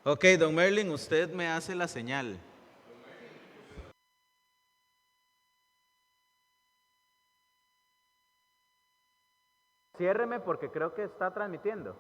Ok, don Merlin, usted me hace la señal. Ciérreme porque creo que está transmitiendo.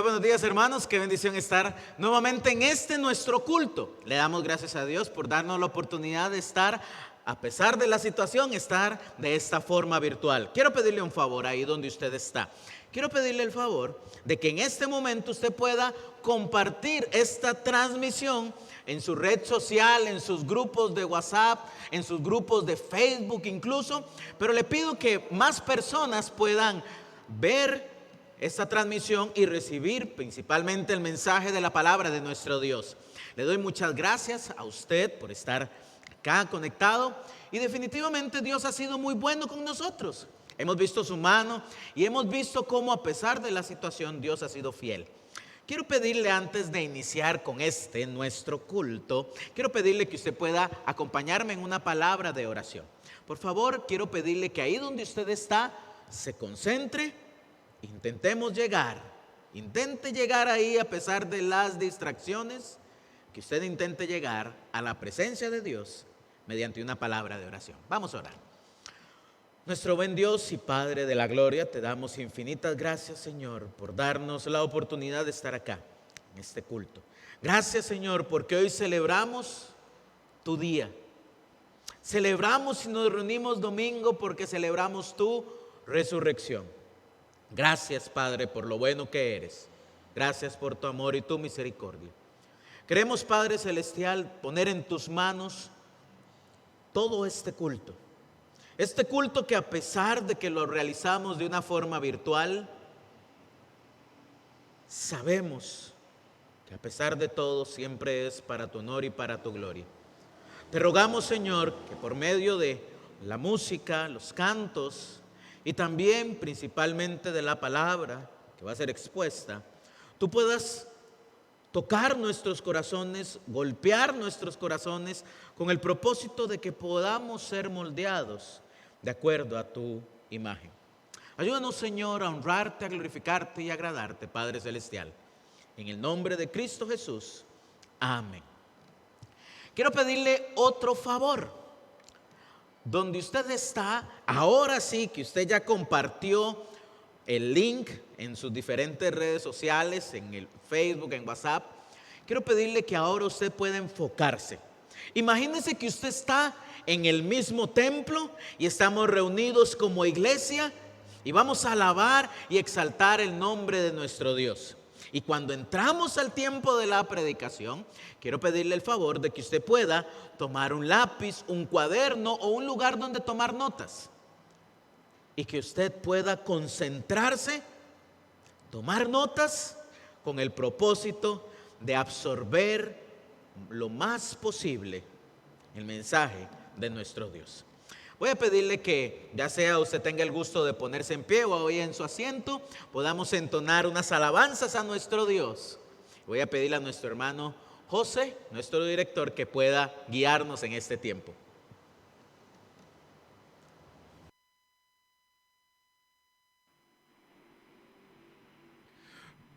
Muy buenos días, hermanos, qué bendición estar nuevamente en este nuestro culto. Le damos gracias a Dios por darnos la oportunidad de estar, a pesar de la situación, estar de esta forma virtual. Quiero pedirle un favor ahí donde usted está. Quiero pedirle el favor de que en este momento usted pueda compartir esta transmisión en su red social, en sus grupos de WhatsApp, en sus grupos de Facebook incluso, pero le pido que más personas puedan ver esta transmisión y recibir principalmente el mensaje de la palabra de nuestro Dios. Le doy muchas gracias a usted por estar acá conectado, y definitivamente Dios ha sido muy bueno con nosotros. Hemos visto su mano y hemos visto cómo a pesar de la situación Dios ha sido fiel. Quiero pedirle, antes de iniciar con nuestro culto, quiero pedirle que usted pueda acompañarme en una palabra de oración. Por favor, quiero pedirle que ahí donde usted está, se concentre, intente llegar ahí a pesar de las distracciones, que usted intente llegar a la presencia de Dios mediante una palabra de oración. Vamos a orar. Nuestro buen Dios y Padre de la gloria, te damos infinitas gracias, Señor, por darnos la oportunidad de estar acá, en este culto. Gracias, Señor, porque hoy celebramos tu día. Celebramos y nos reunimos domingo porque celebramos tu resurrección. Gracias, Padre, por lo bueno que eres. Gracias por tu amor y tu misericordia. Queremos, Padre Celestial, poner en tus manos todo este culto. Este culto que, a pesar de que lo realizamos de una forma virtual, sabemos que a pesar de todo siempre es para tu honor y para tu gloria. Te rogamos, Señor, que por medio de la música, los cantos y también principalmente de la palabra que va a ser expuesta, tú puedas tocar nuestros corazones, golpear nuestros corazones con el propósito de que podamos ser moldeados de acuerdo a tu imagen. Ayúdanos, Señor, a honrarte, a glorificarte y a agradarte, Padre Celestial. En el nombre de Cristo Jesús. Amén. Quiero pedirle otro favor. Donde usted está, ahora sí que usted ya compartió el link en sus diferentes redes sociales, en el Facebook, en WhatsApp, quiero pedirle que ahora usted pueda enfocarse. Imagínese que usted está en el mismo templo y estamos reunidos como iglesia y vamos a alabar y exaltar el nombre de nuestro Dios. Y cuando entramos al tiempo de la predicación, quiero pedirle el favor de que usted pueda tomar un lápiz, un cuaderno o un lugar donde tomar notas. Y que usted pueda concentrarse, tomar notas con el propósito de absorber lo más posible el mensaje de nuestro Dios. Voy a pedirle que, ya sea usted tenga el gusto de ponerse en pie o hoy en su asiento, podamos entonar unas alabanzas a nuestro Dios. Voy a pedirle a nuestro hermano José, nuestro director, que pueda guiarnos en este tiempo.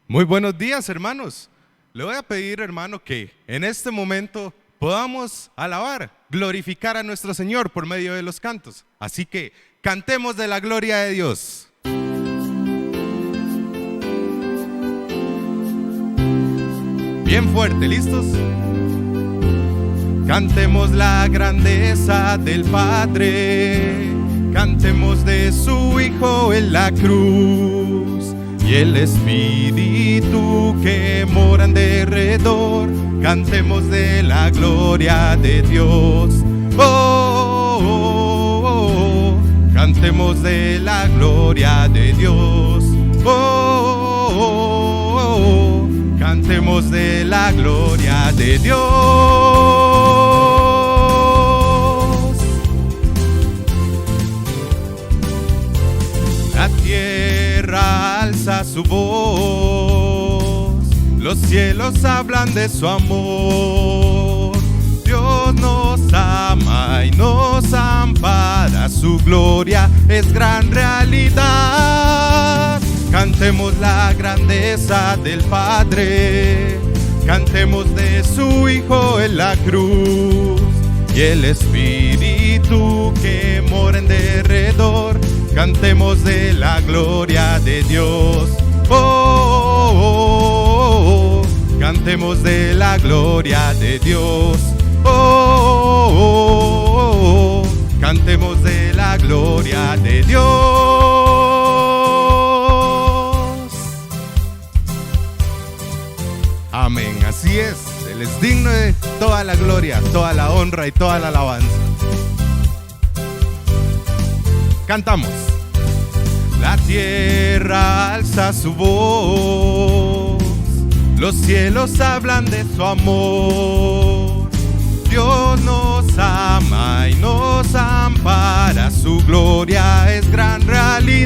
Muy buenos días, hermanos. Le voy a pedir, hermano, que en este momento podamos alabar, glorificar a nuestro Señor por medio de los cantos. Así que cantemos de la gloria de Dios. Bien fuerte, ¿listos? Cantemos la grandeza del Padre, cantemos de su Hijo en la cruz y el Espíritu que mora en derredor. Cantemos de la gloria de Dios. Oh, oh, oh. Cantemos de la gloria de Dios. Oh, oh, oh. Cantemos de la gloria de Dios. La tierra alza su voz, los cielos hablan de su amor. Dios nos ama y nos ampara, su gloria es gran realidad. Cantemos la grandeza del Padre, cantemos de su Hijo en la cruz y el Espíritu que mora en derredor. Cantemos de la gloria de Dios. Oh, oh, oh. Cantemos de la gloria de Dios. Oh, oh, oh. Cantemos de la gloria de Dios. Amén, así es. Él es digno de toda la gloria, toda la honra y toda la alabanza. Cantamos. La tierra alza su voz, los cielos hablan de su amor. Dios nos ama y nos ampara, su gloria es gran realidad.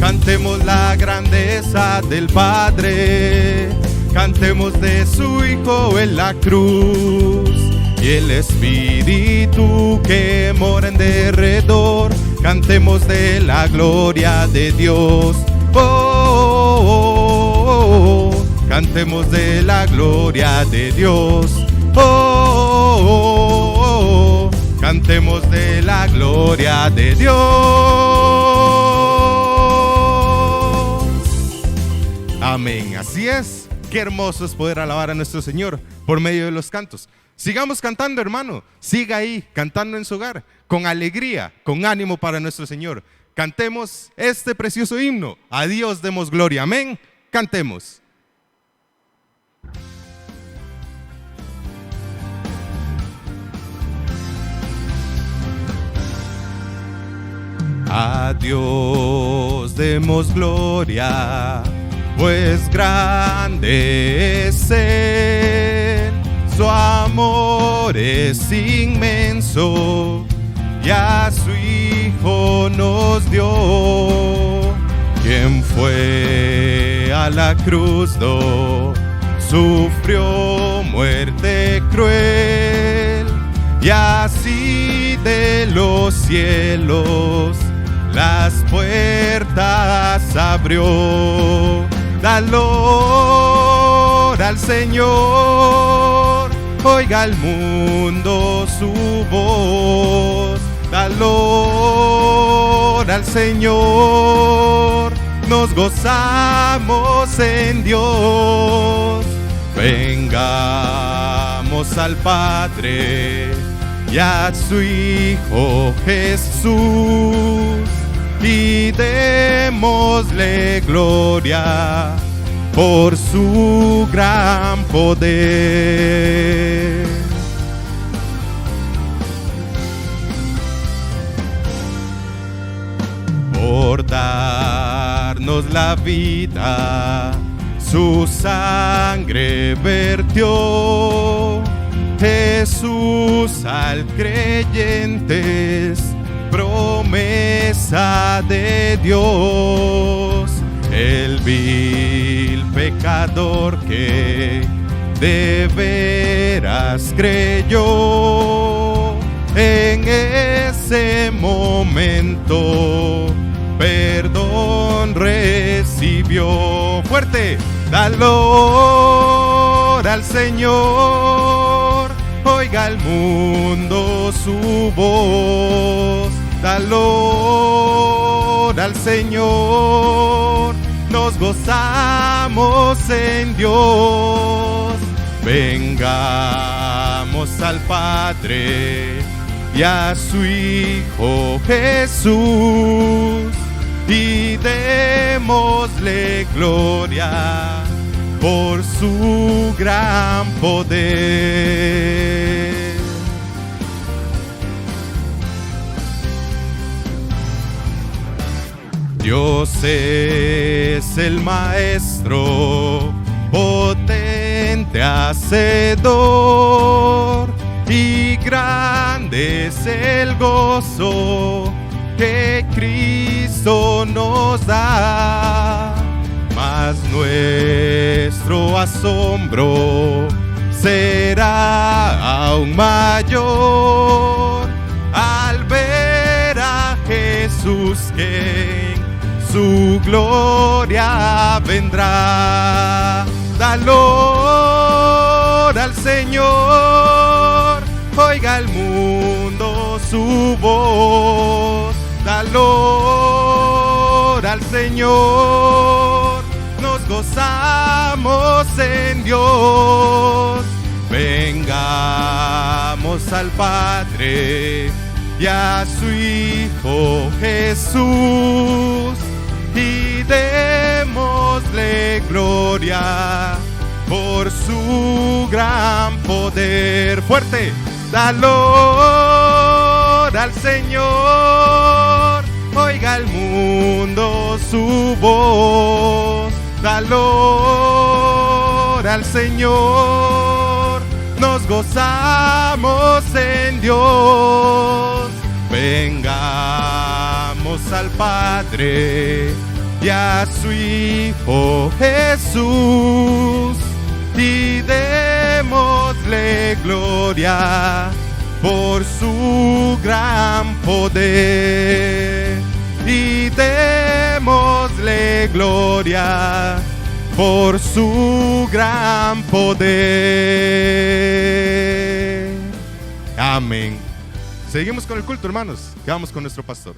Cantemos la grandeza del Padre, cantemos de su Hijo en la cruz y el Espíritu que mora en derredor. Cantemos de la gloria de Dios. Cantemos de la gloria de Dios. Cantemos de la gloria de Dios. Amén. Así es. Qué hermoso es poder alabar a nuestro Señor por medio de los cantos. Sigamos cantando, hermano. Siga ahí, cantando en su hogar, con alegría, con ánimo para nuestro Señor. Cantemos este precioso himno. A Dios demos gloria. Amén. Cantemos. A Dios demos gloria, pues grande es Él, su amor es inmenso, y a su Hijo nos dio, quien fue a la cruz, sufrió muerte cruel, y así de los cielos las puertas abrió. Valor al Señor, oiga el mundo su voz. Valor al Señor, nos gozamos en Dios. Vengamos al Padre y a su Hijo Jesús y démosle gloria por su gran poder. Por darnos la vida, su sangre vertió. Jesús al creyentes, promesa de Dios. El vil pecador que de veras creyó, en ese momento perdón recibió. Fuerte, valor al Señor, oiga el mundo su voz. Valor al Señor, nos gozamos en Dios. Vengamos al Padre y a su Hijo Jesús y démosle gloria por su gran poder. Dios es el Maestro, potente hacedor, y grande es el gozo que Cristo nos da. Mas nuestro asombro será aún mayor al ver a Jesús que en su gloria vendrá. Valor al Señor, oiga el mundo su voz. Valor al Señor, nos gozamos en Dios. Vengamos al Padre y a su Hijo Jesús y démosle gloria por su gran poder. Fuerte, valor al Señor, oiga el mundo su voz. Valor al Señor, nos gozamos en Dios. Vengamos al Padre y a su Hijo Jesús y démosle gloria por su gran poder. Y démosle gloria por su gran poder. Amén. Seguimos con el culto, hermanos. Quedamos con nuestro pastor.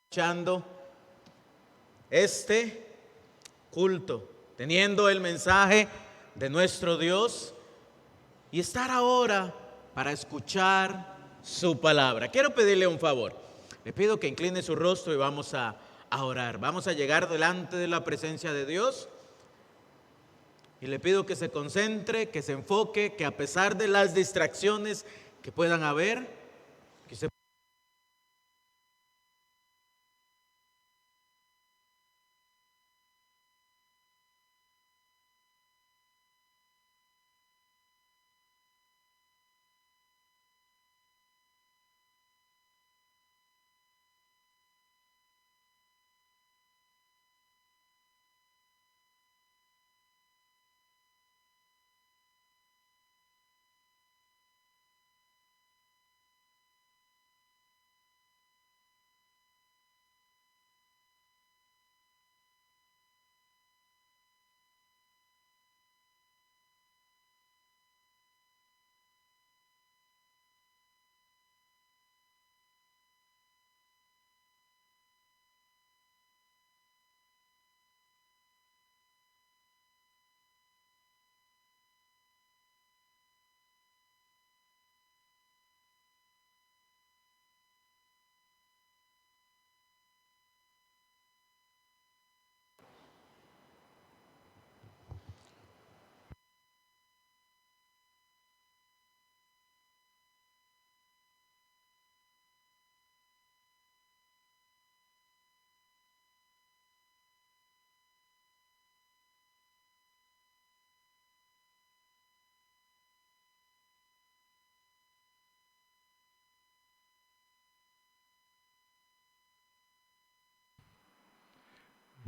Escuchando este culto, teniendo el mensaje de nuestro Dios y estar ahora para escuchar su palabra. Quiero pedirle un favor. Le pido que incline su rostro y vamos a orar. Vamos a llegar delante de la presencia de Dios y le pido que se concentre, que se enfoque, que a pesar de las distracciones que puedan haber, que se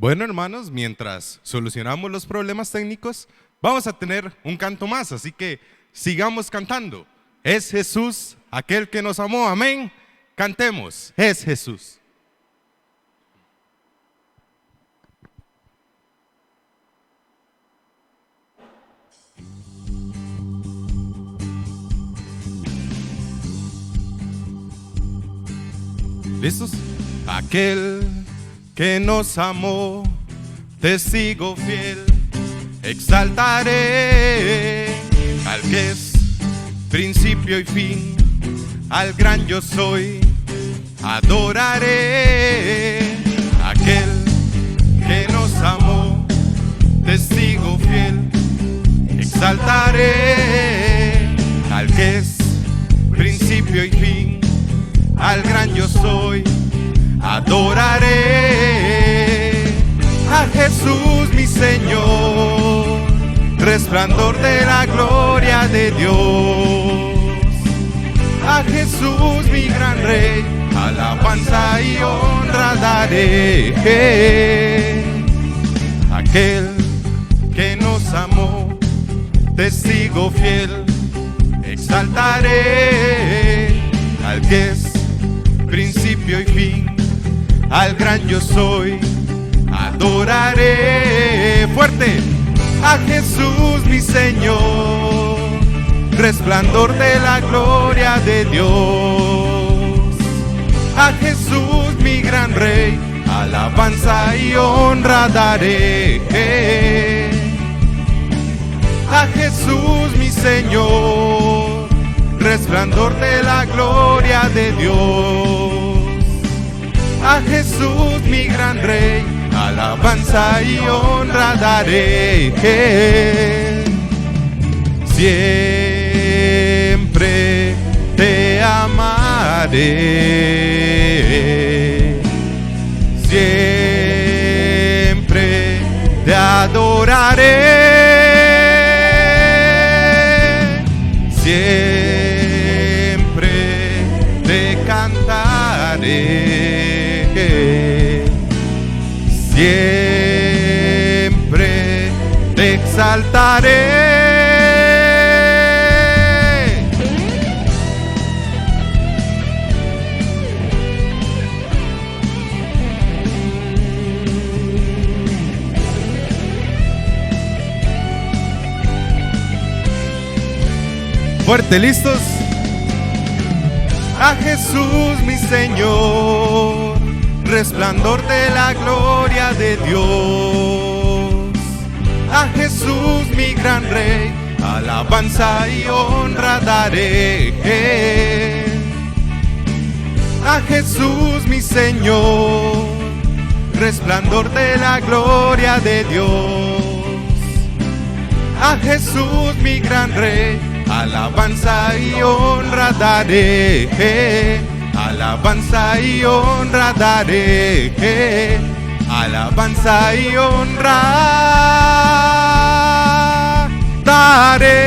Bueno, hermanos, mientras solucionamos los problemas técnicos, vamos a tener un canto más, así que sigamos cantando. Es Jesús aquel que nos amó, amén. Cantemos, es Jesús. ¿Listos? Aquel que nos amó, testigo fiel, exaltaré al que es principio y fin, al gran yo soy, adoraré. Aquel que nos amó, testigo fiel, exaltaré al que es principio y fin, al gran yo soy, adoraré. A Jesús mi Señor, resplandor de la gloria de Dios. A Jesús mi gran Rey, alabanza y honra daré. Aquel que nos amó, testigo fiel, exaltaré al que es principio y fin, al gran yo soy, adoraré. Fuerte. A Jesús mi Señor, resplandor de la gloria de Dios. A Jesús mi gran Rey, alabanza y honra daré. A Jesús mi Señor, resplandor de la gloria de Dios. A Jesús mi gran Rey, alabanza y honra daré. siempre te amaré, siempre te adoraré, siempre te cantaré, siempre te exaltaré. Fuerte, ¿listos? A Jesús mi Señor, resplandor de la gloria de Dios. A Jesús mi gran Rey, alabanza y honra daré. A Jesús mi Señor, resplandor de la gloria de Dios. A Jesús mi gran Rey, alabanza y honra daré, alabanza y honra daré, alabanza y honra daré.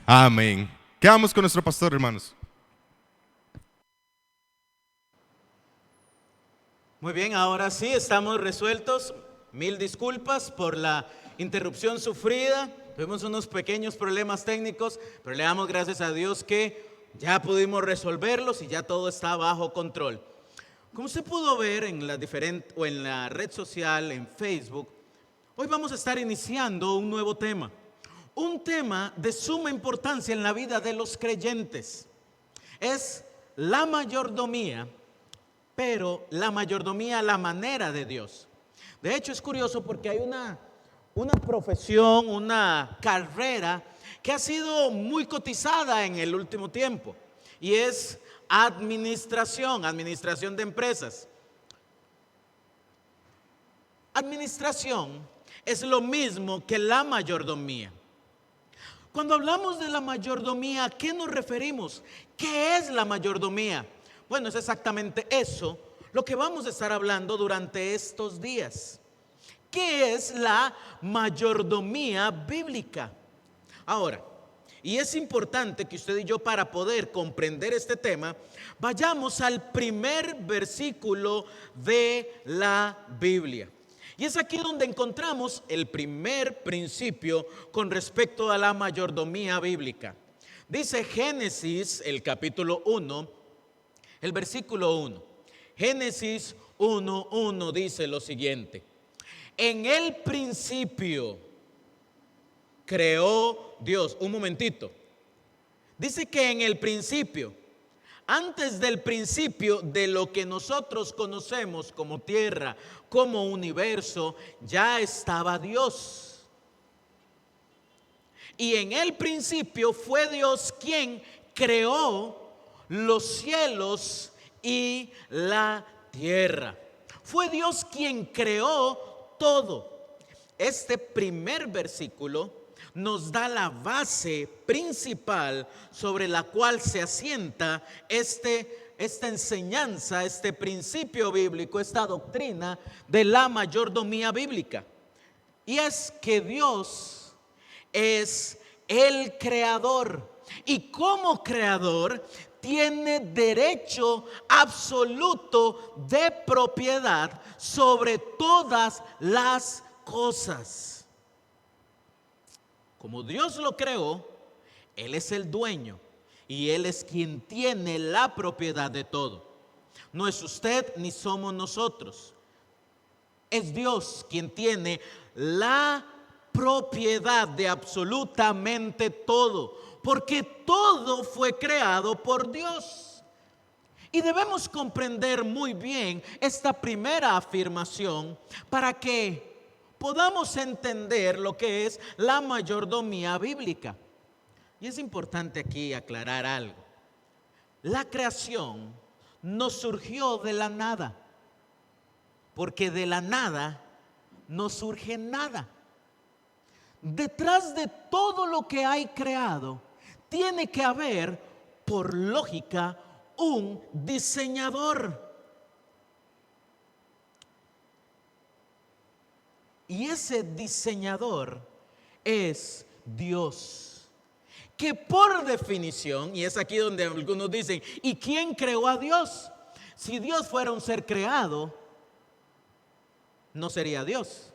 Amén. Quedamos con nuestro pastor, hermanos. Muy bien, ahora sí estamos resueltos. Mil disculpas por la interrupción sufrida. Tuvimos unos pequeños problemas técnicos, pero le damos gracias a Dios que ya pudimos resolverlos y ya todo está bajo control. Como usted pudo ver en la red social, en Facebook, hoy vamos a estar iniciando un nuevo tema. Un tema de suma importancia en la vida de los creyentes. Es la mayordomía, pero la mayordomía a la manera de Dios. De hecho, es curioso porque hay una profesión, una carrera que ha sido muy cotizada en el último tiempo, y es administración de empresas. Administración es lo mismo que la mayordomía. Cuando hablamos de la mayordomía, ¿a qué nos referimos? ¿Qué es la mayordomía? Bueno, es exactamente eso lo que vamos a estar hablando durante estos días. ¿Qué es la mayordomía bíblica? Ahora, y es importante que usted y yo, para poder comprender este tema, vayamos al primer versículo de la Biblia. Y es aquí donde encontramos el primer principio con respecto a la mayordomía bíblica. Dice Génesis, el capítulo 1, el versículo 1. Génesis 1:1 dice lo siguiente: en el principio creó Dios. Un momentito. Dice que en el principio, antes del principio de lo que nosotros conocemos como tierra, como universo, ya estaba Dios. Y en el principio fue Dios quien creó los cielos y la tierra. Fue Dios quien creó todo. Este primer versículo nos da la base principal sobre la cual se asienta esta enseñanza, este principio bíblico, esta doctrina de la mayordomía bíblica. Y es que Dios es el creador, y como creador tiene derecho absoluto de propiedad sobre todas las cosas. Como Dios lo creó, Él es el dueño y Él es quien tiene la propiedad de todo. No es usted ni somos nosotros. Es Dios quien tiene la propiedad de absolutamente todo, porque todo fue creado por Dios. Y debemos comprender muy bien esta primera afirmación para que podamos entender lo que es la mayordomía bíblica. Y es importante aquí aclarar algo. La creación no surgió de la nada, porque de la nada no surge nada. detrás de todo lo que hay creado, tiene que haber, por lógica, un diseñador. Y ese diseñador es Dios, que por definición, y es aquí donde algunos dicen, ¿y quién creó a Dios? Si Dios fuera un ser creado, no sería Dios.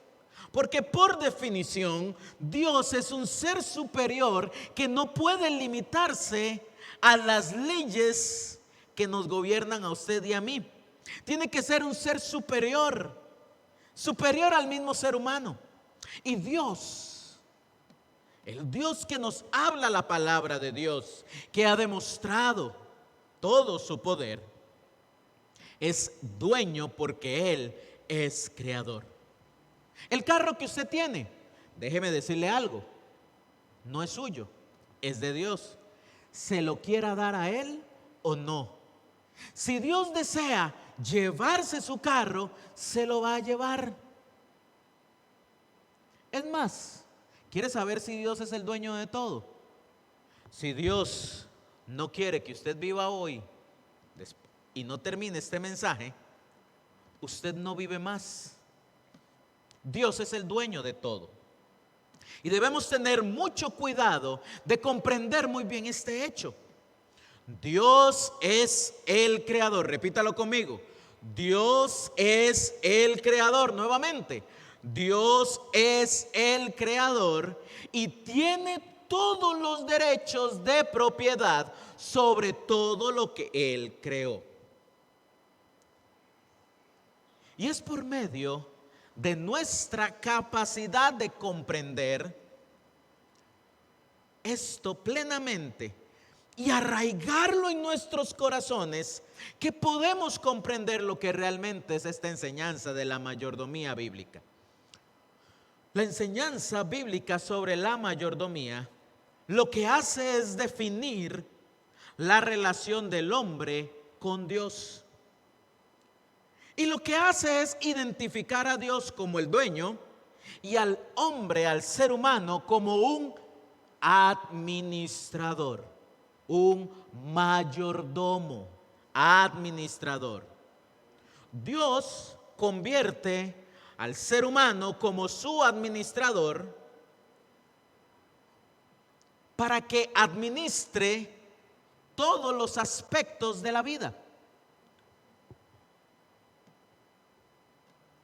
Porque por definición, Dios es un ser superior que no puede limitarse a las leyes que nos gobiernan a usted y a mí. Tiene que ser un ser superior, superior al mismo ser humano. Y Dios, el Dios que nos habla la palabra de Dios, que ha demostrado todo su poder, es dueño porque Él es creador. El carro que usted tiene, déjeme decirle algo, no es suyo, es de Dios. ¿Se lo quiera dar a Él o no? Si Dios desea llevarse su carro, se lo va a llevar. Es más, ¿quiere saber si Dios es el dueño de todo? Si Dios no quiere que usted viva hoy y no termine este mensaje, usted no vive más. Dios es el dueño de todo. Y debemos tener mucho cuidado de comprender muy bien este hecho. Dios es el creador. Repítalo conmigo. Dios es el creador. Nuevamente, Dios es el creador y tiene todos los derechos de propiedad sobre todo lo que Él creó. Y es por medio de nuestra capacidad de comprender esto plenamente y arraigarlo en nuestros corazones que podemos comprender lo que realmente es esta enseñanza de la mayordomía bíblica. La enseñanza bíblica sobre la mayordomía lo que hace es definir la relación del hombre con Dios. Y lo que hace es identificar a Dios como el dueño y al hombre, al ser humano, como un administrador, un mayordomo, administrador. Dios convierte al ser humano como su administrador para que administre todos los aspectos de la vida.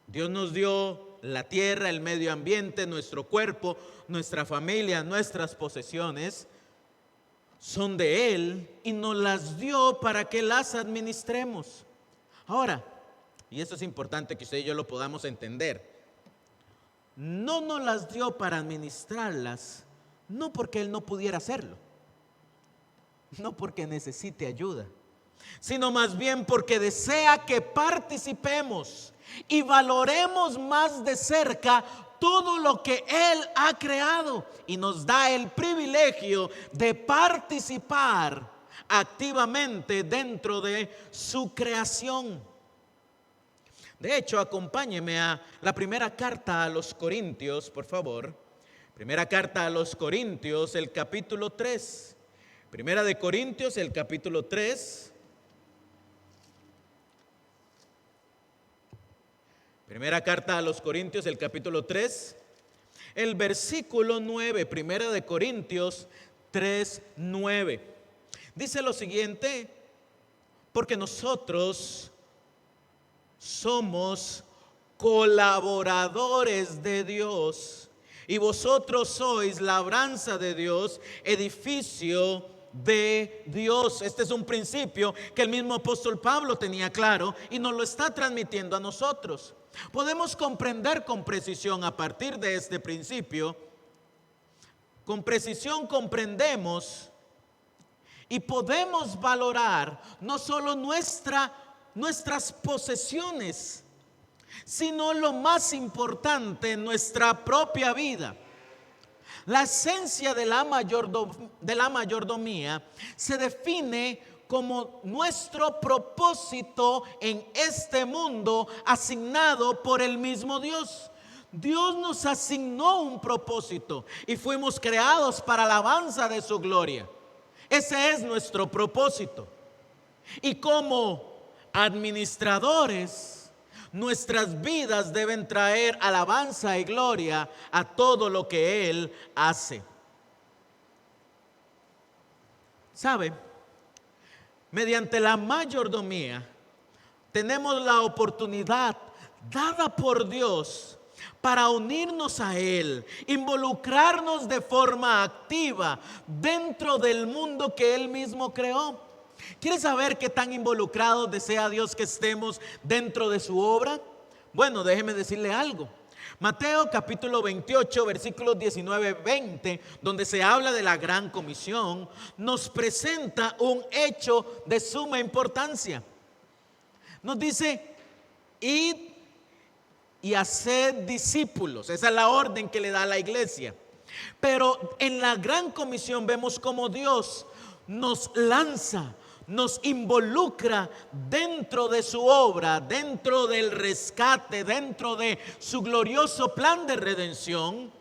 Dios nos dio la tierra, el medio ambiente, nuestro cuerpo, nuestra familia, nuestras posesiones. Son de Él y nos las dio para que las administremos. Ahora, y esto es importante que usted y yo lo podamos entender, no nos las dio para administrarlas, no porque Él no pudiera hacerlo, no porque necesite ayuda, sino más bien porque desea que participemos y valoremos más de cerca todo lo que Él ha creado y nos da el privilegio de participar activamente dentro de su creación. De hecho, acompáñeme a la primera carta a los Corintios, por favor. Primera carta a los Corintios, el capítulo 3. Primera de Corintios, el capítulo 3. Primera carta a los Corintios, el capítulo 3, el versículo 9, Primera de Corintios 3, 9. Dice lo siguiente: porque nosotros somos colaboradores de Dios y vosotros sois labranza de Dios, edificio de Dios. Este es un principio que el mismo apóstol Pablo tenía claro y nos lo está transmitiendo a nosotros. Podemos comprender con precisión a partir de este principio. Con precisión comprendemos y podemos valorar no solo nuestras posesiones, sino lo más importante, nuestra propia vida. La esencia de la mayordomía se define como nuestro propósito en este mundo asignado por el mismo Dios. Dios nos asignó un propósito y fuimos creados para la alabanza de su gloria. Ese es nuestro propósito. Y como administradores, nuestras vidas deben traer alabanza y gloria a todo lo que Él hace. ¿Sabe? Mediante la mayordomía tenemos la oportunidad dada por Dios para unirnos a Él, involucrarnos de forma activa dentro del mundo que Él mismo creó. ¿Quiere saber qué tan involucrados desea Dios que estemos dentro de su obra? Bueno, déjeme decirle algo. Mateo capítulo 28, versículos 19-20, donde se habla de la gran comisión, nos presenta un hecho de suma importancia. Nos dice, id y haced discípulos. Esa es la orden que le da a la iglesia. Pero en la gran comisión vemos cómo Dios nos lanza, nos involucra dentro de su obra, dentro del rescate, dentro de su glorioso plan de redención,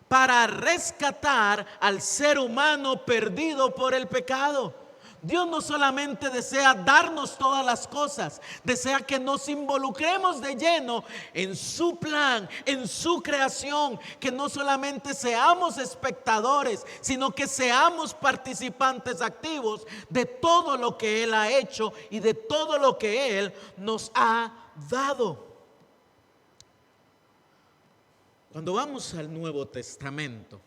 para rescatar al ser humano perdido por el pecado. Dios no solamente desea darnos todas las cosas, desea que nos involucremos de lleno en su plan, en su creación, que no solamente seamos espectadores, sino que seamos participantes activos de todo lo que Él ha hecho y de todo lo que Él nos ha dado. Cuando vamos al Nuevo Testamento,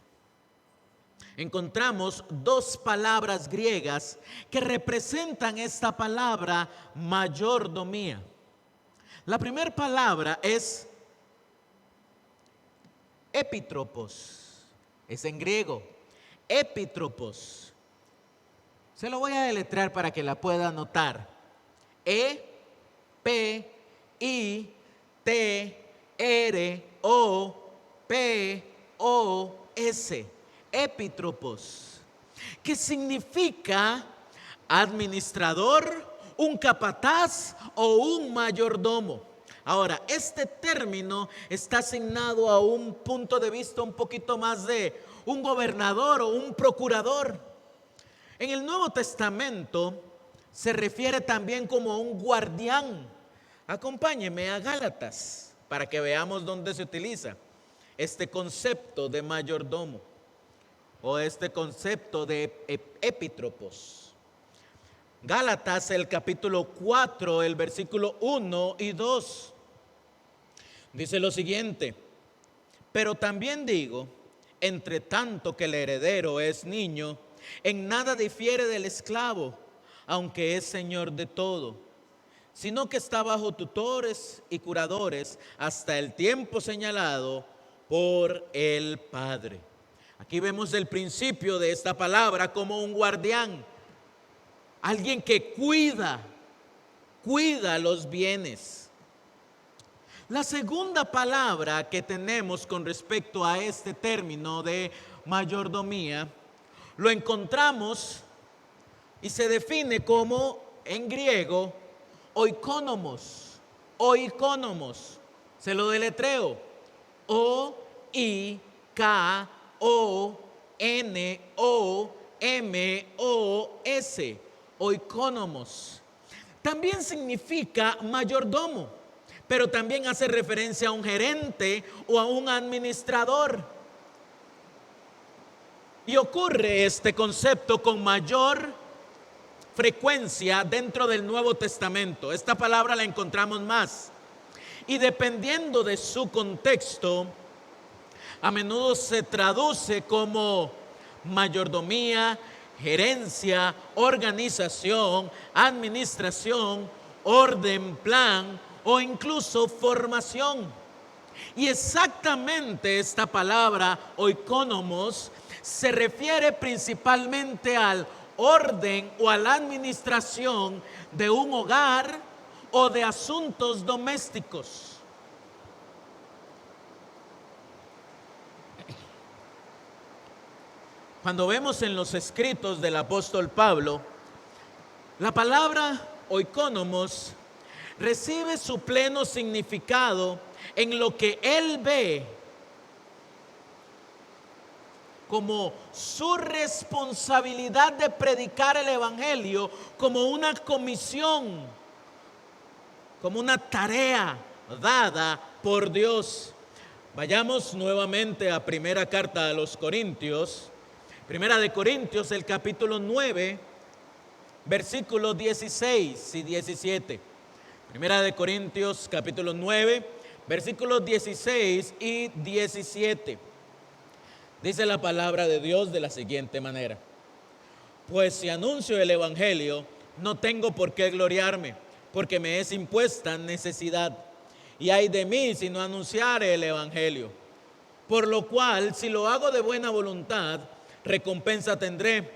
encontramos dos palabras griegas que representan esta palabra mayordomía. La primera palabra es epitropos, es en griego, epitropos. Se lo voy a deletrear para que la pueda anotar. E-P-I-T-R-O-P-O-S. Epitropos, que significa administrador, un capataz o un mayordomo. Ahora, este término está asignado a un punto de vista un poquito más de un gobernador o un procurador. En el Nuevo Testamento se refiere también como un guardián. Acompáñeme a Gálatas para que veamos dónde se utiliza este concepto de mayordomo o este concepto de epitropos. Gálatas, el capítulo 4, el versículo 1 y 2. Dice lo siguiente: pero también digo, entre tanto que el heredero es niño, en nada difiere del esclavo, aunque es señor de todo, sino que está bajo tutores y curadores hasta el tiempo señalado por el Padre. Aquí vemos el principio de esta palabra como un guardián, alguien que cuida los bienes. La segunda palabra que tenemos con respecto a este término de mayordomía, lo encontramos y se define como en griego oikonomos. Oikonomos, se lo deletreo, O-I-K-O-N-O-M-O-S, oikonomos. También significa mayordomo, pero también hace referencia a un gerente o a un administrador. Y ocurre este concepto con mayor frecuencia dentro del Nuevo Testamento. Esta palabra la encontramos más. Y dependiendo de su contexto, a menudo se traduce como mayordomía, gerencia, organización, administración, orden, plan o incluso formación. Y exactamente esta palabra oikonomos se refiere principalmente al orden o a la administración de un hogar o de asuntos domésticos. Cuando vemos en los escritos del apóstol Pablo, la palabra oikonomos recibe su pleno significado en lo que él ve como su responsabilidad de predicar el evangelio, como una comisión, como una tarea dada por Dios. Vayamos nuevamente a primera carta a los Corintios, primera de Corintios, el capítulo 9, versículos 16 y 17. Primera de Corintios, capítulo 9, versículos 16 y 17. Dice la palabra de Dios de la siguiente manera: pues si anuncio el evangelio, no tengo por qué gloriarme, porque me es impuesta necesidad. Y ay de mí si no anunciare el evangelio. Por lo cual, si lo hago de buena voluntad, recompensa tendré.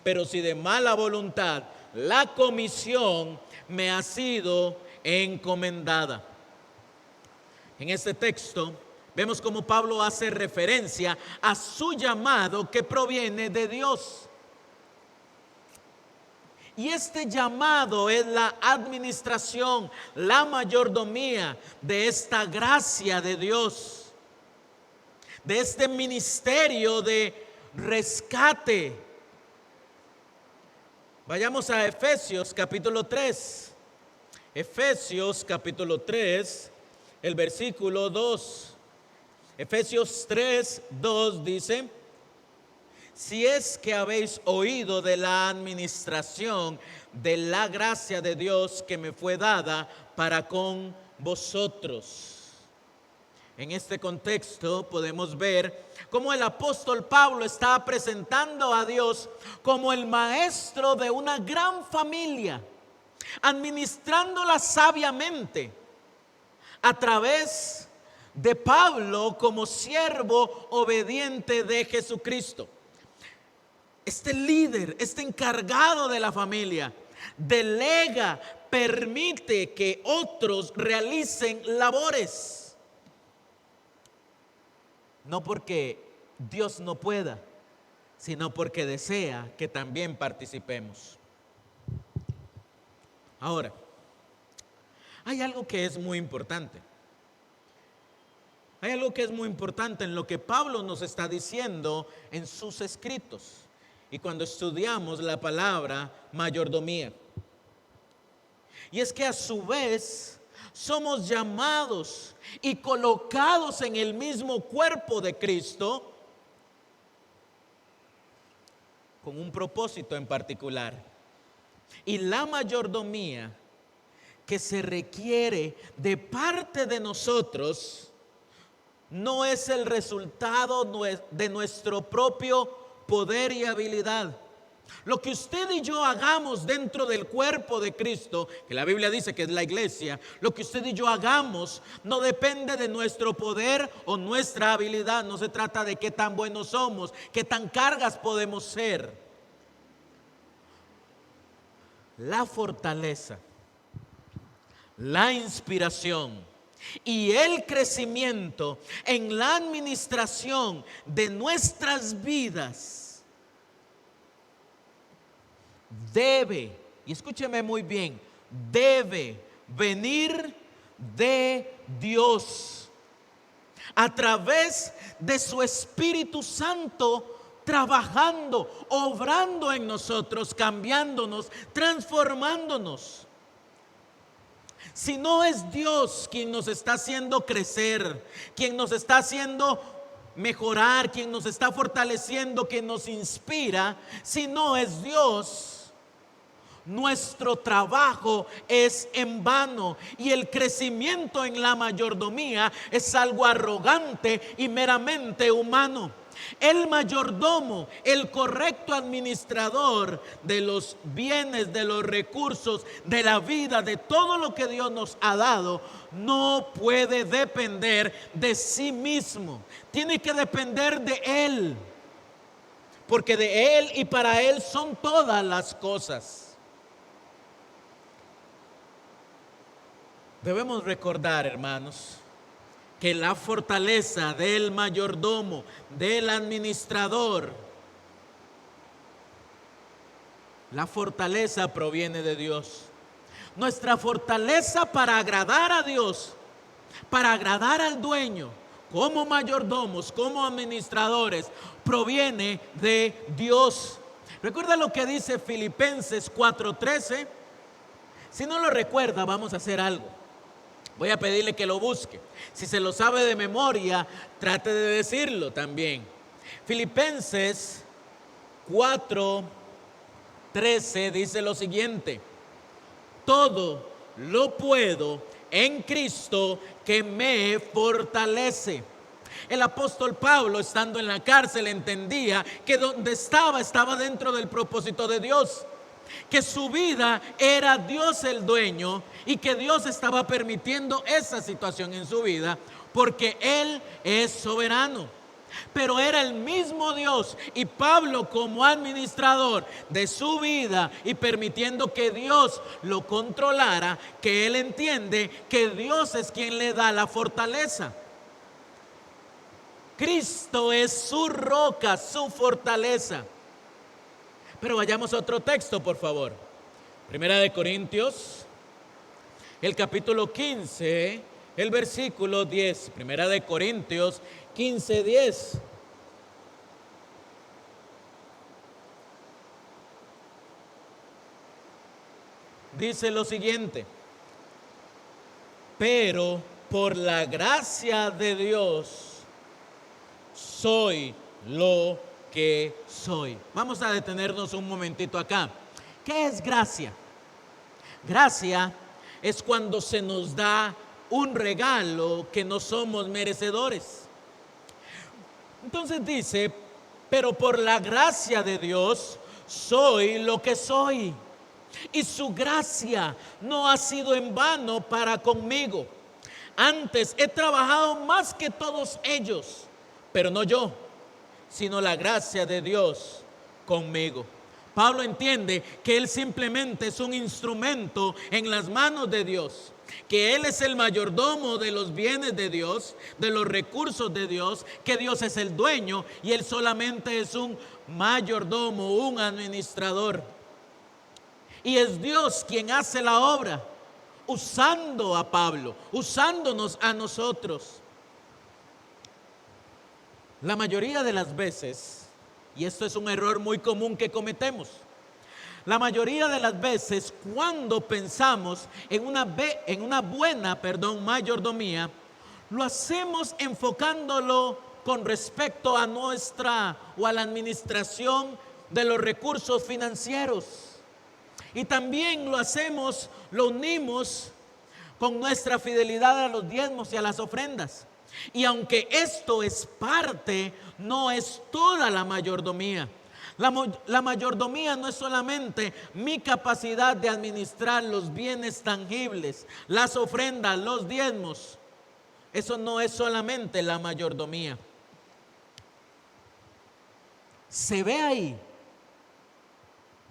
Pero si de mala voluntad, la comisión me ha sido encomendada. En este texto vemos cómo Pablo hace referencia a su llamado que proviene de Dios. Y este llamado es la administración, la mayordomía de esta gracia de Dios, de este ministerio de rescate. Vayamos a Efesios capítulo 3. Efesios capítulo 3, el versículo 2. Efesios 3, 2 dice: si es que habéis oído de la administración de la gracia de Dios que me fue dada para con vosotros. En este contexto podemos ver cómo el apóstol Pablo está presentando a Dios como el maestro de una gran familia, administrándola sabiamente a través de Pablo como siervo obediente de Jesucristo. Este líder, este encargado de la familia, delega, permite que otros realicen labores. No porque Dios no pueda, sino porque desea que también participemos. Ahora, hay algo que es muy importante. Hay algo que es muy importante en lo que Pablo nos está diciendo en sus escritos. Y cuando estudiamos la palabra mayordomía. Y es que a su vez somos llamados y colocados en el mismo cuerpo de Cristo con un propósito en particular. Y la mayordomía que se requiere de parte de nosotros no es el resultado de nuestro propio poder y habilidad. Lo que usted y yo hagamos dentro del cuerpo de Cristo, que la Biblia dice que es la iglesia, lo que usted y yo hagamos no depende de nuestro poder o nuestra habilidad. No se trata de qué tan buenos somos, qué tan cargas podemos ser. La fortaleza, la inspiración y el crecimiento en la administración de nuestras vidas debe, y escúcheme muy bien, debe venir de Dios a través de su Espíritu Santo, trabajando, obrando en nosotros, cambiándonos, transformándonos. Si no es Dios quien nos está haciendo crecer, quien nos está haciendo mejorar, quien nos está fortaleciendo, quien nos inspira, si no es Dios, nuestro trabajo es en vano y el crecimiento en la mayordomía es algo arrogante y meramente humano. El mayordomo, el correcto administrador de los bienes, de los recursos, de la vida, de todo lo que Dios nos ha dado, no puede depender de sí mismo. Tiene que depender de Él, porque de Él y para Él son todas las cosas. Debemos recordar, hermanos, que la fortaleza del mayordomo, del administrador, la fortaleza proviene de Dios. Nuestra fortaleza para agradar a Dios, para agradar al dueño, como mayordomos, como administradores, proviene de Dios. ¿Recuerda lo que dice Filipenses 4:13? Si no lo recuerda, vamos a hacer algo. Voy a pedirle que lo busque. Si se lo sabe de memoria, trate de decirlo también. Filipenses 4:13 dice lo siguiente: todo lo puedo en Cristo que me fortalece. El apóstol Pablo, estando en la cárcel, entendía que donde estaba dentro del propósito de Dios, que su vida era Dios el dueño y que Dios estaba permitiendo esa situación en su vida porque Él es soberano. Pero era el mismo Dios y Pablo, como administrador de su vida y permitiendo que Dios lo controlara, que él entiende que Dios es quien le da la fortaleza. Cristo es su roca, su fortaleza. Pero vayamos a otro texto, por favor. Primera de Corintios, el capítulo 15, el versículo 10. Primera de Corintios 15:10. Dice lo siguiente: pero por la gracia de Dios soy lo que soy. Vamos a detenernos un momentito acá. ¿Qué es gracia? Gracia es cuando se nos da un regalo que no somos merecedores. Entonces dice, pero por la gracia de Dios soy lo que soy. Y su gracia no ha sido en vano para conmigo. Antes he trabajado más que todos ellos, pero no yo, sino la gracia de Dios conmigo. Pablo entiende que él simplemente es un instrumento en las manos de Dios, que él es el mayordomo de los bienes de Dios, de los recursos de Dios, que Dios es el dueño y él solamente es un mayordomo, un administrador. Y es Dios quien hace la obra, usando a Pablo, usándonos a nosotros. La mayoría de las veces, y esto es un error muy común que cometemos, la mayoría de las veces cuando pensamos en una buena mayordomía, lo hacemos enfocándolo con respecto a nuestra o a la administración de los recursos financieros. Y también lo unimos con nuestra fidelidad a los diezmos y a las ofrendas. Y aunque esto es parte, no es toda la mayordomía. La mayordomía no es solamente mi capacidad de administrar los bienes tangibles, las ofrendas, los diezmos. Eso no es solamente la mayordomía. Se ve ahí,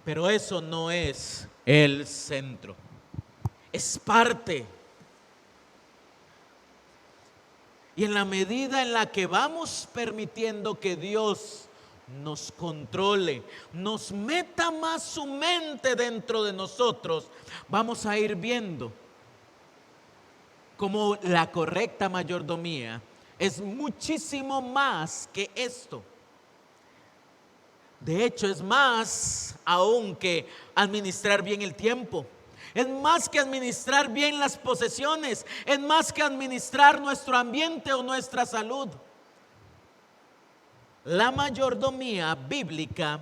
pero eso no es el centro. Es parte. Y en la medida en la que vamos permitiendo que Dios nos controle, nos meta más su mente dentro de nosotros, vamos a ir viendo cómo la correcta mayordomía es muchísimo más que esto. De hecho, es más aún que administrar bien el tiempo. Es más que administrar bien las posesiones. Es más que administrar nuestro ambiente o nuestra salud. La mayordomía bíblica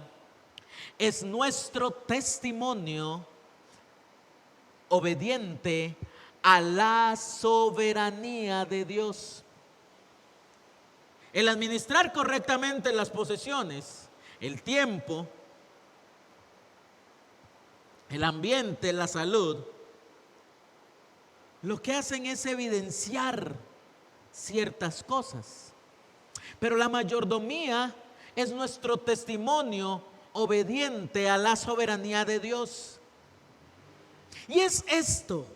es nuestro testimonio obediente a la soberanía de Dios. El administrar correctamente las posesiones, el tiempo, el ambiente, la salud, lo que hacen es evidenciar ciertas cosas. Pero la mayordomía es nuestro testimonio obediente a la soberanía de Dios. Y es esto,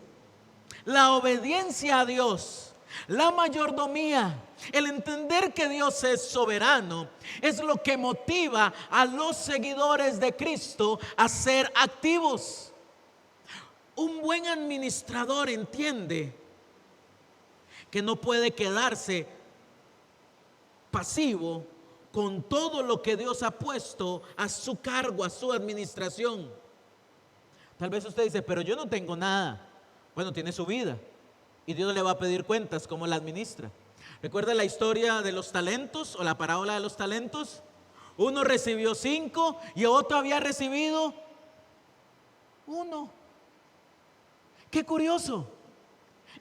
la obediencia a Dios, la mayordomía, el entender que Dios es soberano, es lo que motiva a los seguidores de Cristo a ser activos. Un buen administrador entiende que no puede quedarse pasivo con todo lo que Dios ha puesto a su cargo, a su administración. Tal vez usted dice, pero yo no tengo nada. Bueno, tiene su vida y Dios le va a pedir cuentas cómo la administra. ¿Recuerda la historia de los talentos o la parábola de los talentos? Uno recibió 5 y otro había recibido 1. Qué curioso.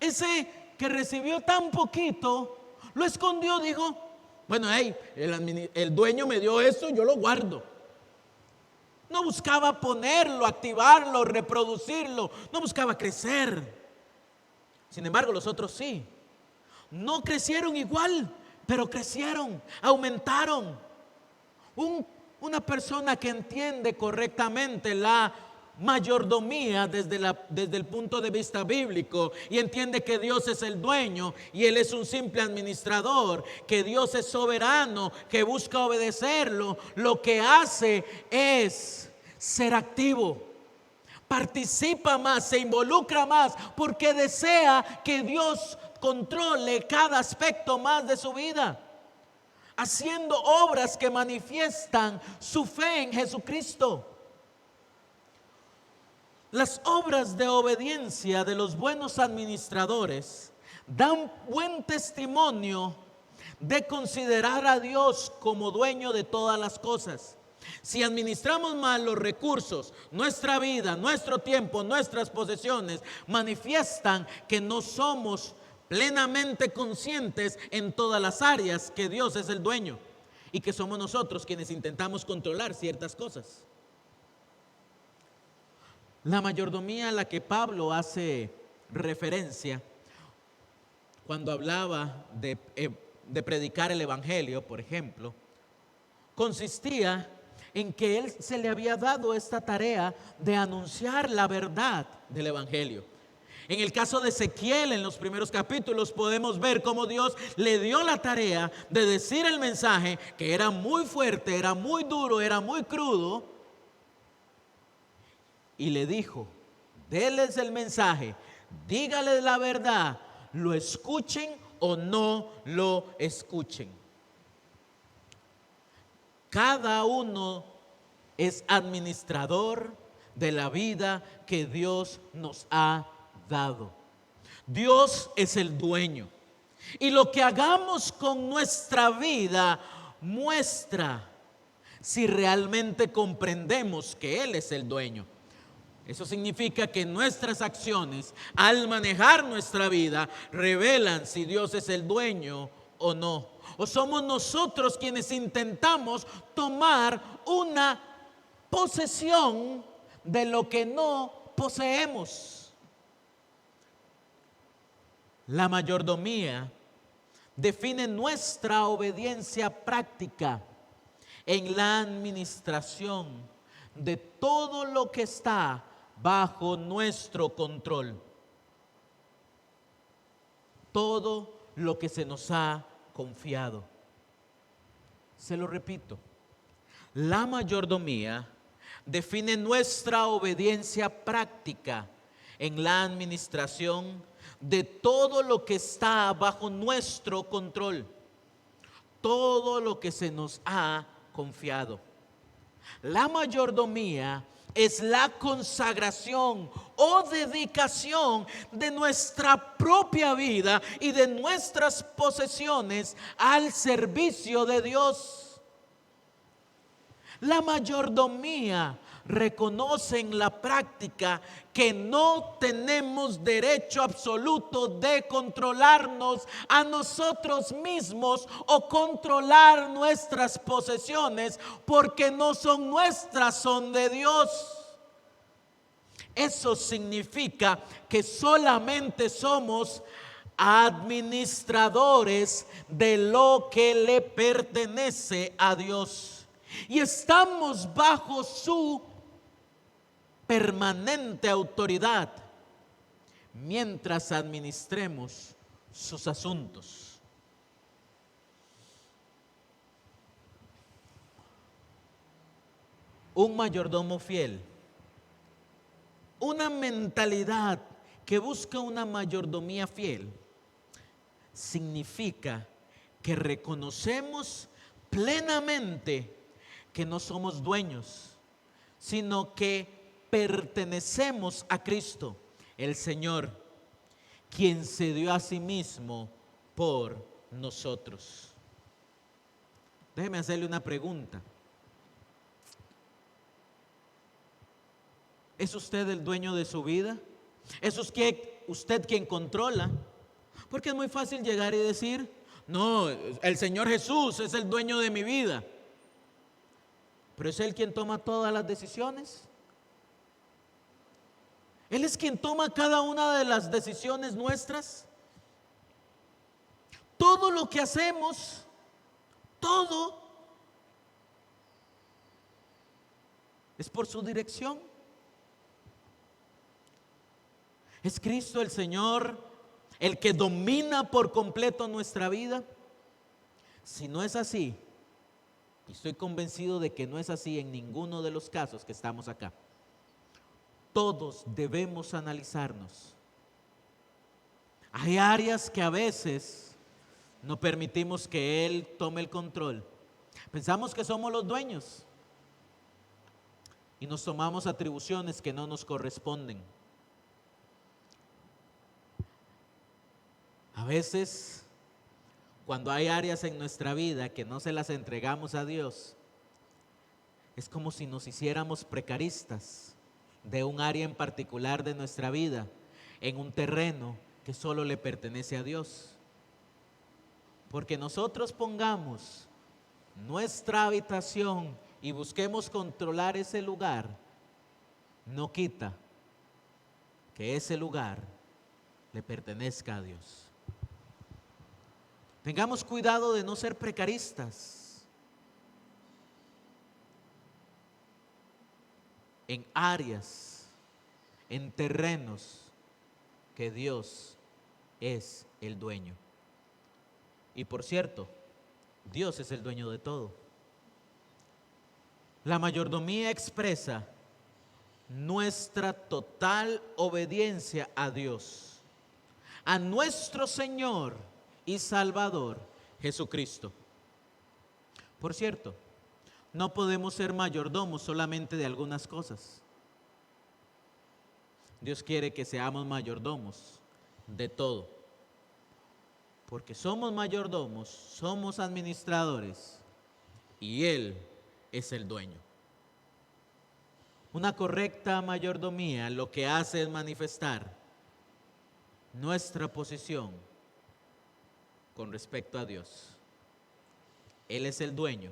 Ese que recibió tan poquito lo escondió, dijo, bueno, el dueño me dio eso, yo lo guardo. No buscaba ponerlo, activarlo, reproducirlo, no buscaba crecer. Sin embargo, los otros sí. No crecieron igual, pero crecieron, aumentaron. Una persona que entiende correctamente la mayordomía desde el punto de vista bíblico y entiende que Dios es el dueño y Él es un simple administrador, que Dios es soberano, que busca obedecerlo, lo que hace es ser activo, participa más, se involucra más, porque desea que Dios controle cada aspecto más de su vida, haciendo obras que manifiestan su fe en Jesucristo. Las obras de obediencia de los buenos administradores dan buen testimonio de considerar a Dios como dueño de todas las cosas. Si administramos mal los recursos, nuestra vida, nuestro tiempo, nuestras posesiones, manifiestan que no somos plenamente conscientes en todas las áreas que Dios es el dueño y que somos nosotros quienes intentamos controlar ciertas cosas. La mayordomía a la que Pablo hace referencia cuando hablaba de predicar el evangelio, por ejemplo, consistía en que él se le había dado esta tarea de anunciar la verdad del evangelio. En el caso de Ezequiel, en los primeros capítulos, podemos ver cómo Dios le dio la tarea de decir el mensaje, que era muy fuerte, era muy duro, era muy crudo, y le dijo, déles el mensaje, dígales la verdad, lo escuchen o no lo escuchen. Cada uno es administrador de la vida que Dios nos ha dado. Dios es el dueño. Y lo que hagamos con nuestra vida muestra si realmente comprendemos que Él es el dueño. Eso significa que nuestras acciones, al manejar nuestra vida, revelan si Dios es el dueño o no. O somos nosotros quienes intentamos tomar una posesión de lo que no poseemos. La mayordomía define nuestra obediencia práctica en la administración de todo lo que está bajo nuestro control. Todo lo que se nos ha confiado. Se lo repito. La mayordomía define nuestra obediencia práctica en la administración de todo lo que está bajo nuestro control. Todo lo que se nos ha confiado. La mayordomía es la consagración o dedicación de nuestra propia vida y de nuestras posesiones al servicio de Dios. La mayordomía reconoce en la práctica que no tenemos derecho absoluto de controlarnos a nosotros mismos o controlar nuestras posesiones, porque no son nuestras, son de Dios. Eso significa que solamente somos administradores de lo que le pertenece a Dios y estamos bajo su permanente autoridad mientras administremos sus asuntos. Un mayordomo fiel Una mentalidad que busca una mayordomía fiel significa que reconocemos plenamente que no somos dueños, sino que pertenecemos a Cristo, el Señor, quien se dio a sí mismo por nosotros. Déjeme hacerle una pregunta. ¿Es usted el dueño de su vida? ¿Es usted quien controla? Porque es muy fácil llegar y decir, no, el Señor Jesús es el dueño de mi vida. Pero es Él quien toma todas las decisiones. Él es quien toma cada una de las decisiones nuestras. Todo lo que hacemos, todo, es por su dirección. ¿Es Cristo el Señor el que domina por completo nuestra vida? Si no es así, y estoy convencido de que no es así en ninguno de los casos que estamos acá, todos debemos analizarnos. Hay áreas que a veces no permitimos que Él tome el control. Pensamos que somos los dueños y nos tomamos atribuciones que no nos corresponden. A veces, cuando hay áreas en nuestra vida que no se las entregamos a Dios, es como si nos hiciéramos precaristas de un área en particular de nuestra vida, en un terreno que solo le pertenece a Dios. Porque nosotros pongamos nuestra habitación y busquemos controlar ese lugar, no quita que ese lugar le pertenezca a Dios. Tengamos cuidado de no ser precaristas en áreas, en terrenos que Dios es el dueño. Y por cierto, Dios es el dueño de todo. La mayordomía expresa nuestra total obediencia a Dios, a nuestro Señor y Salvador Jesucristo. Por cierto, no podemos ser mayordomos solamente de algunas cosas. Dios quiere que seamos mayordomos de todo. Porque somos mayordomos, somos administradores y Él es el dueño. Una correcta mayordomía lo que hace es manifestar nuestra posición con respecto a Dios. Él es el dueño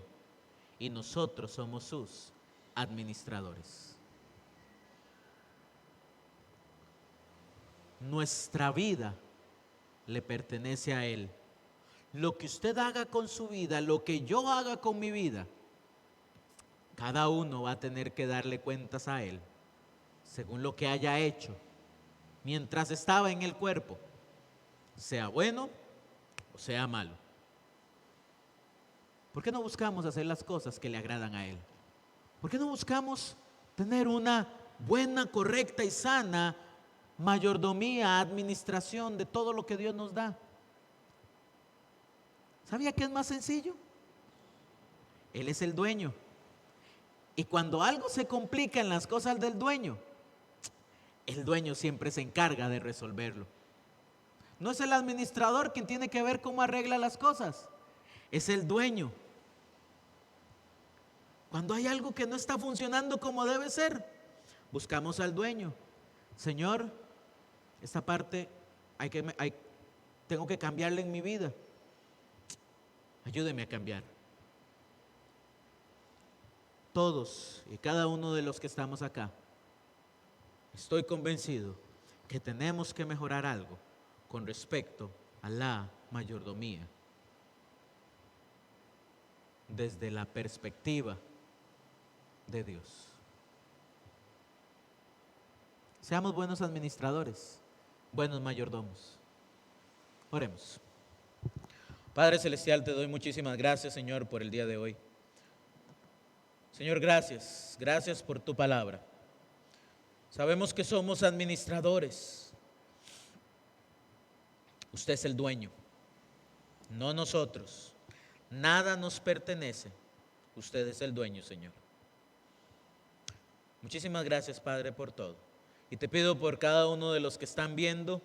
y nosotros somos sus administradores. Nuestra vida le pertenece a Él. Lo que usted haga con su vida, lo que yo haga con mi vida, cada uno va a tener que darle cuentas a Él, según lo que haya hecho, mientras estaba en el cuerpo, sea bueno o sea malo. ¿Por qué no buscamos hacer las cosas que le agradan a Él? ¿Por qué no buscamos tener una buena, correcta y sana mayordomía, administración de todo lo que Dios nos da? ¿Sabía que es más sencillo? Él es el dueño. Y cuando algo se complica en las cosas del dueño, el dueño siempre se encarga de resolverlo. No es el administrador quien tiene que ver cómo arregla las cosas, es el dueño. Cuando hay algo que no está funcionando como debe ser, buscamos al dueño. Señor, esta parte tengo que cambiarla en mi vida. Ayúdeme a cambiar. Todos y cada uno de los que estamos acá, estoy convencido que tenemos que mejorar algo con respecto a la mayordomía desde la perspectiva de Dios. Seamos buenos administradores, buenos mayordomos. Oremos. Padre Celestial, te doy muchísimas gracias, Señor, por el día de hoy. Señor, gracias por tu palabra. Sabemos que somos administradores. Usted es el dueño, no nosotros. Nada nos pertenece. Usted es el dueño, Señor. Muchísimas gracias, Padre, por todo. Y te pido por cada uno de los que están viendo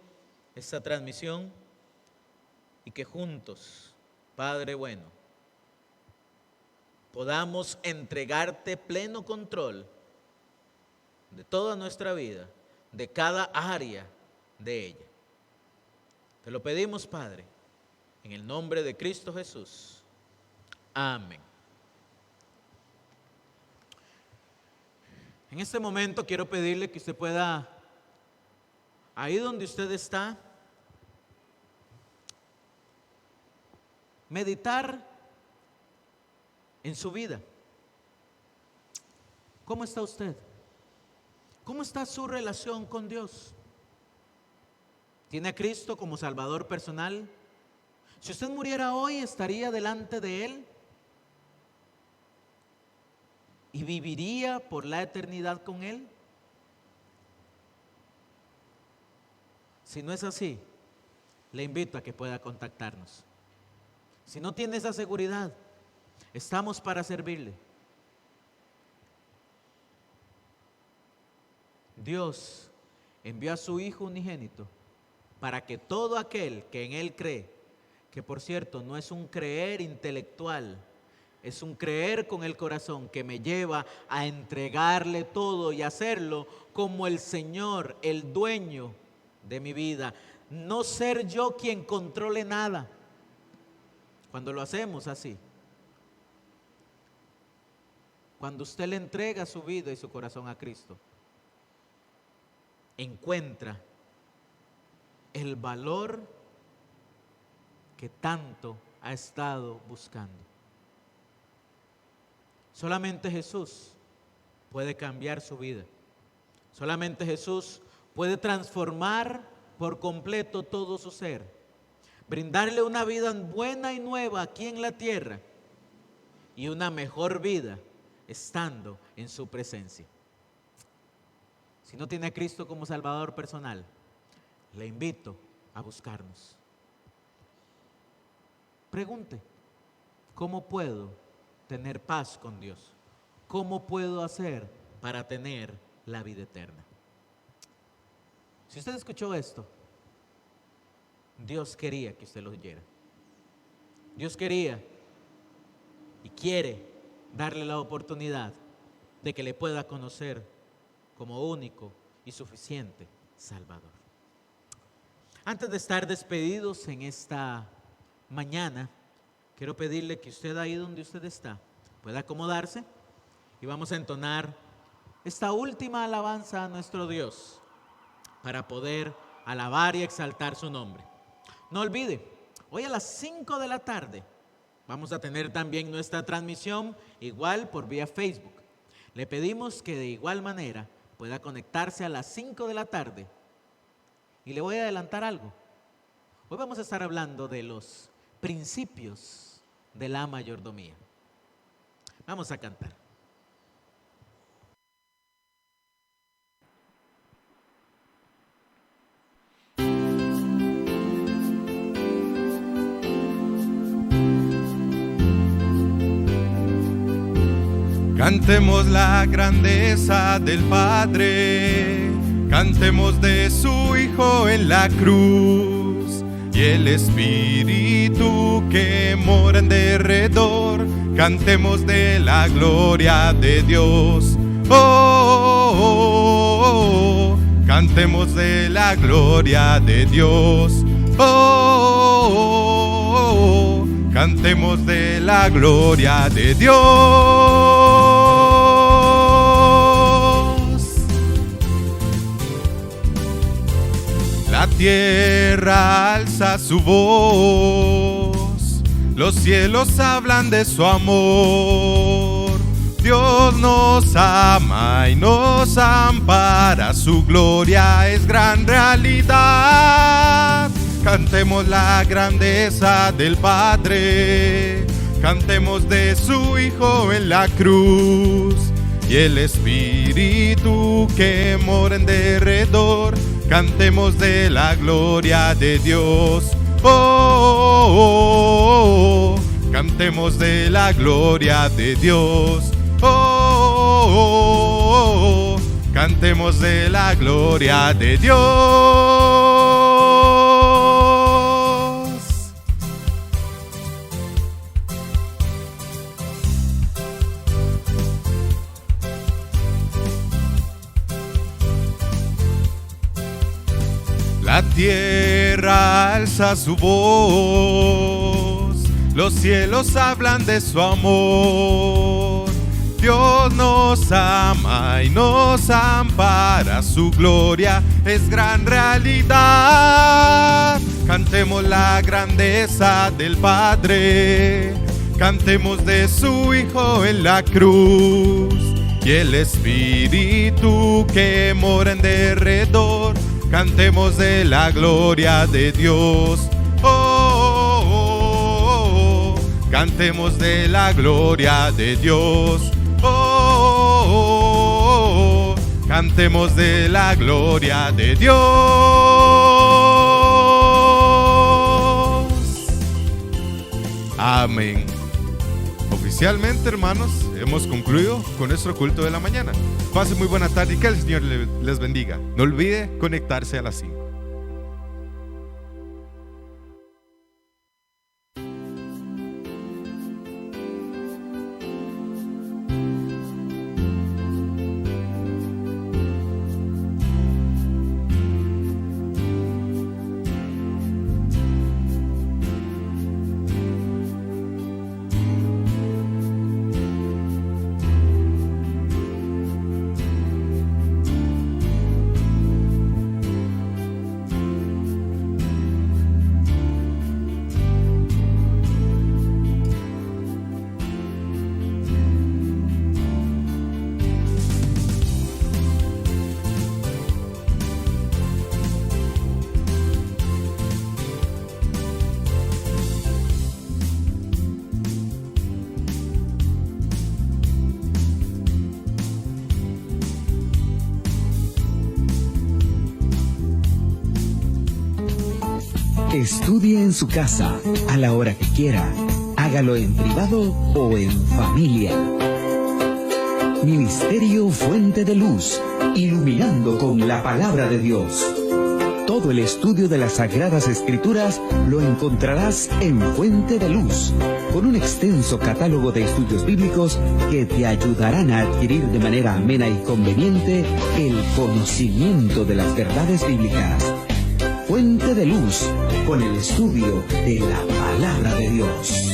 esta transmisión y que juntos, Padre bueno, podamos entregarte pleno control de toda nuestra vida, de cada área de ella. Te lo pedimos, Padre, en el nombre de Cristo Jesús. Amén. En este momento quiero pedirle que usted pueda, ahí donde usted está, meditar en su vida. ¿Cómo está usted? ¿Cómo está su relación con Dios? ¿Tiene a Cristo como Salvador personal? Si usted muriera hoy, ¿estaría delante de Él? ¿Y viviría por la eternidad con Él? Si no es así, le invito a que pueda contactarnos. Si no tiene esa seguridad, estamos para servirle. Dios envió a su Hijo unigénito para que todo aquel que en Él cree, que por cierto no es un creer intelectual, es un creer con el corazón que me lleva a entregarle todo y hacerlo como el Señor, el dueño de mi vida. No ser yo quien controle nada. Cuando lo hacemos así, cuando usted le entrega su vida y su corazón a Cristo, encuentra el valor que tanto ha estado buscando. Solamente Jesús puede cambiar su vida. Solamente Jesús puede transformar por completo todo su ser, brindarle una vida buena y nueva aquí en la tierra y una mejor vida estando en su presencia. Si no tiene a Cristo como Salvador personal, le invito a buscarnos. Pregunte, ¿cómo puedo tener paz con Dios? ¿Cómo puedo hacer para tener la vida eterna? Si usted escuchó esto, Dios quería que usted lo oyera. Dios quería y quiere darle la oportunidad de que le pueda conocer como único y suficiente Salvador. Antes de estar despedidos en esta mañana, quiero pedirle que usted ahí donde usted está pueda acomodarse y vamos a entonar esta última alabanza a nuestro Dios para poder alabar y exaltar su nombre. No olvide, hoy a las 5 de la tarde vamos a tener también nuestra transmisión igual por vía Facebook. Le pedimos que de igual manera pueda conectarse a las 5 de la tarde. Y le voy a adelantar algo. Hoy vamos a estar hablando de los principios de la mayordomía. Vamos a cantar. Cantemos la grandeza del Padre, cantemos de su Hijo en la cruz y el Espíritu que mora en derredor. Cantemos de la gloria de Dios. Oh, oh, oh, oh. Cantemos de la gloria de Dios. Oh, oh, oh, oh. Cantemos de la gloria de Dios. La tierra alza su voz, los cielos hablan de su amor. Dios nos ama y nos ampara, su gloria es gran realidad. Cantemos la grandeza del Padre, cantemos de su Hijo en la cruz y el Espíritu que mora en derredor. Cantemos de la gloria de Dios. Oh, oh, oh. Cantemos de la gloria de Dios. Oh, oh, oh. Cantemos de la gloria de Dios. La tierra alza su voz, los cielos hablan de su amor. Dios nos ama y nos ampara, su gloria es gran realidad. Cantemos la grandeza del Padre, cantemos de su Hijo en la cruz, y el Espíritu que mora en derredor. Cantemos de la gloria de Dios. Oh, oh, oh, oh. Cantemos de la gloria de Dios. Oh, oh, oh. Cantemos de la gloria de Dios. Amén. Oficialmente, hermanos, hemos concluido con nuestro culto de la mañana. Pasen muy buena tarde y que el Señor les bendiga. No olvide conectarse a las 5. Estudie en su casa, a la hora que quiera. Hágalo en privado o en familia. Ministerio Fuente de Luz, iluminando con la palabra de Dios. Todo el estudio de las Sagradas Escrituras lo encontrarás en Fuente de Luz, con un extenso catálogo de estudios bíblicos que te ayudarán a adquirir de manera amena y conveniente el conocimiento de las verdades bíblicas. Fuente de Luz, con el estudio de la palabra de Dios.